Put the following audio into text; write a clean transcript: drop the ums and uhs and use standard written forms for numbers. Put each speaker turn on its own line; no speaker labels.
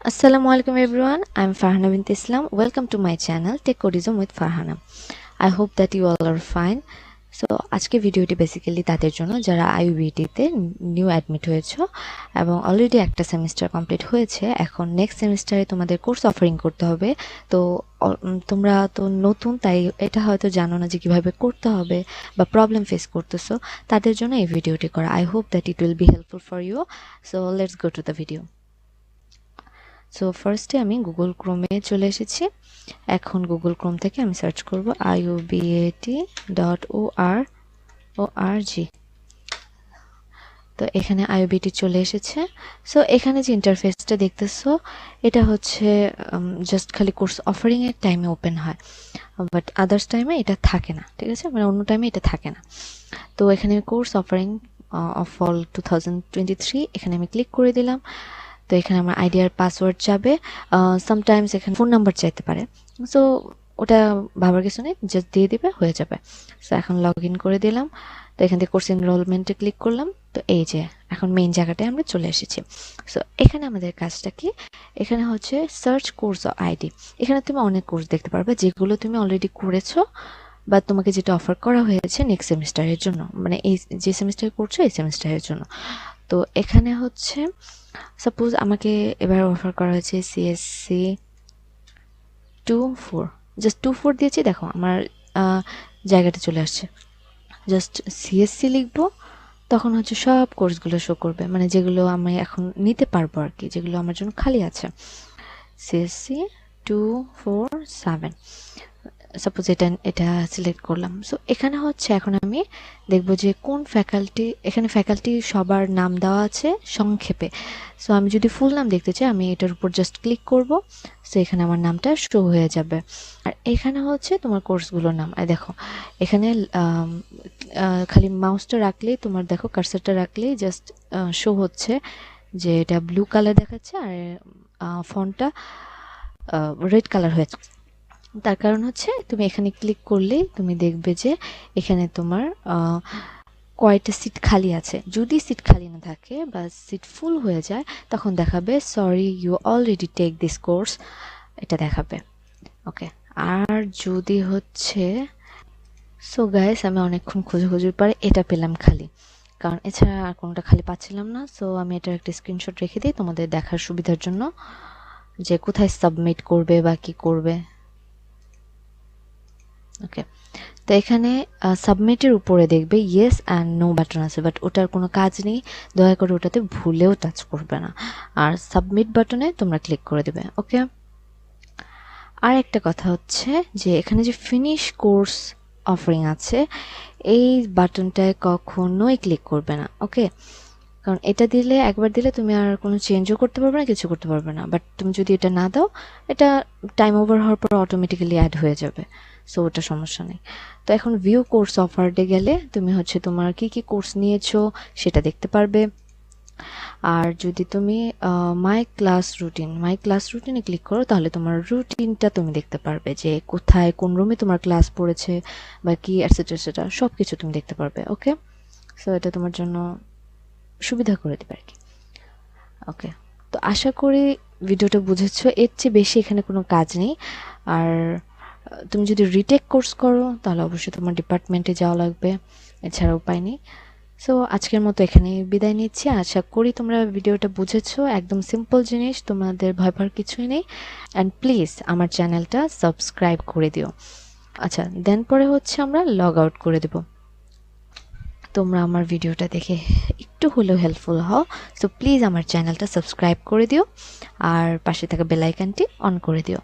Assalamu alaikum everyone. I'm Farhana bint Islam. Welcome to my channel Codism with Farhana. I hope that you all are fine. So আজকে ভিডিওটি basically তাদের জন্য যারা IUBAT তে new admit হয়েছো এবং already একটা সেমিস্টার কমপ্লিট হয়েছে, এখন নেক্সট সেমিস্টারে তোমাদের কোর্স অফারিং করতে হবে। তো তোমরা তো নতুন, তাই এটা হয়তো জানো না যে কিভাবে করতে হবে বা প্রবলেম ফেস করতেছো, তাদের জন্য এই ভিডিওটি করা। I hope that it will be helpful for you. So let's go to the video. So ফার্স্টে আমি গুগল ক্রোমে চলে এসেছি। এখন গুগল ক্রোম থেকে আমি সার্চ করব iubat.org। তো এখানে IUBAT চলে এসেছে। সো এখানে যে ইন্টারফেসটা দেখতেছো, এটা হচ্ছে জাস্ট খালি কোর্স অফারিং এর টাইমে ওপেন হয়, বাট আদার্স টাইমে এটা থাকে না। ঠিক আছে, মানে অন্য টাইমে এটা থাকে না। তো এখানে কোর্স অফারিং অফ ফল 2023 এখানে আমি ক্লিক করে দিলাম। তো এখানে আমার আইডি আর পাসওয়ার্ড যাবে, সামটাইমস এখানে ফোন নাম্বার চাইতে পারে। সো ওটা ভাবার কিছু নেই, জাস্ট দিয়ে দিবে, হয়ে যাবে। সো এখন লগ ইন করে দিলাম। তো এখান থেকে কোর্স এনরোলমেন্টে ক্লিক করলাম। তো এই যে এখন মেইন জায়গাটায় আমরা চলে এসেছি। সো এখানে আমাদের কাজটা কি, এখানে হচ্ছে সার্চ কোর্স আইডি। এখানে তুমি অনেক কোর্স দেখতে পারবে যেগুলো তুমি অলরেডি করেছো বা তোমাকে যেটা অফার করা হয়েছে নেক্সট সেমিস্টারের জন্য, মানে এই যে সেমিস্টার করছো এই সেমিস্টারের জন্য। তো এখানে হচ্ছে সাপোজ আমাকে এবার অফার করা হয়েছে CSC 24, জাস্ট 24 দিয়েছি। দেখো আমার জায়গাটা চলে আসছে। জাস্ট CSC লিখবো, তখন হচ্ছে সব কোর্সগুলো শো করবে, মানে যেগুলো আমি এখন নিতে পারবো আর কি, যেগুলো আমার জন্য খালি আছে। CSC 247 সাপোজ এটা সিলেক্ট করলাম। সো এখানে হচ্ছে এখন আমি দেখব যে কোন ফ্যাকাল্টি, এখানে ফ্যাকাল্টি সবার নাম দেওয়া আছে সংক্ষেপে। সো আমি যদি ফুল নাম দেখতে চাই, আমি এটার উপর জাস্ট ক্লিক করব। সো এখানে আমার নামটা শো হয়ে যাবে। আর এখানে হচ্ছে তোমার কোর্সগুলোর নাম। আর দেখো এখানে খালি মাউসটা রাখলেই, তোমার দেখো কার্সারটা রাখলেই জাস্ট শো হচ্ছে যে এটা ব্লু কালার দেখাচ্ছে আর ফন্টটা রেড কালার হয়েছে। তার কারণ হচ্ছে তুমি এখানে ক্লিক করলেই তুমি দেখবে যে এখানে তোমার কয়টা সিট খালি আছে। যদি সিট খালি না থাকে বা সিট ফুল হয়ে যায়, তখন দেখাবে sorry you already take this course, এটা দেখাবে। ওকে, আর যদি হচ্ছে, সো গাইস আমি অনেকক্ষণ খোঁজাখুঁজির পরে এটা পেলাম খালি, কারণ এছাড়া আর কোনোটা খালি পাচ্ছিলাম না। সো আমি এটার একটা স্ক্রিনশট রেখে দিই তোমাদের দেখার সুবিধার জন্য, যে কোথায় সাবমিট করবে বা কি করবে। ওকে, তো এখানে সাবমিটের উপরে দেখবে ইয়েস অ্যান্ড নো বাটন আছে, বাট ওটার কোনো কাজ নেই, দয়া করে ওটাতে ভুলেও টাচ করবে না। আর সাবমিট বাটনে তোমরা ক্লিক করে দেবে। ওকে, আর একটা কথা হচ্ছে যে এখানে যে ফিনিশ কোর্স অফারিং আছে, এই বাটনটায় কখনোই ক্লিক করবে না। ওকে, কারণ এটা দিলে, একবার দিলে তুমি আর কোনো চেঞ্জও করতে পারবে না, কিছু করতে পারবে না। বাট তুমি যদি এটা না দাও, এটা টাইম ওভার হওয়ার পর অটোমেটিক্যালি অ্যাড হয়ে যাবে। সো ওটা সমস্যা নেই। তো এখন ভিউ কোর্স অফারডে গেলে তুমি হচ্ছে তোমার কি কি কোর্স নিয়েছো সেটা দেখতে পারবে। আর যদি তুমি মাই ক্লাস রুটিনে ক্লিক করো, তাহলে তোমার রুটিনটা তুমি দেখতে পারবে, যে কোথায় কোন রুমে তোমার ক্লাস পড়েছে বা কি এটসেট্রা সব কিছু তুমি দেখতে পারবে। ওকে, সো এটা তোমার জন্য সুবিধা করে দেবে আর কি। ওকে, তো আশা করি ভিডিওটা বুঝেছো। এর চেয়ে বেশি এখানে কোনো কাজ নেই। আর তুমি যদি রিটেক কোর্স করো, তাহলে অবশ্যই তোমার ডিপার্টমেন্টে যাওয়া লাগবে, এছাড়া উপায় নেই। সো আজকের মতো এখানে বিদায় নিচ্ছি। আশা করি তোমরা ভিডিওটা বুঝেছো। একদম সিম্পল জিনিস, তোমাদের ভয় পাওয়ার কিছুই নেই। অ্যান্ড প্লিজ আমার চ্যানেলটা সাবস্ক্রাইব করে দিও। আচ্ছা, দেন পরে হচ্ছে আমরা লগ আউট করে দেব। তোমরা আমার ভিডিওটা দেখে একটু হলেও হেল্পফুল হও, সো প্লিজ আমার চ্যানেলটা সাবস্ক্রাইব করে দিও আর পাশে থাকা বেল আইকনটি অন করে দিও।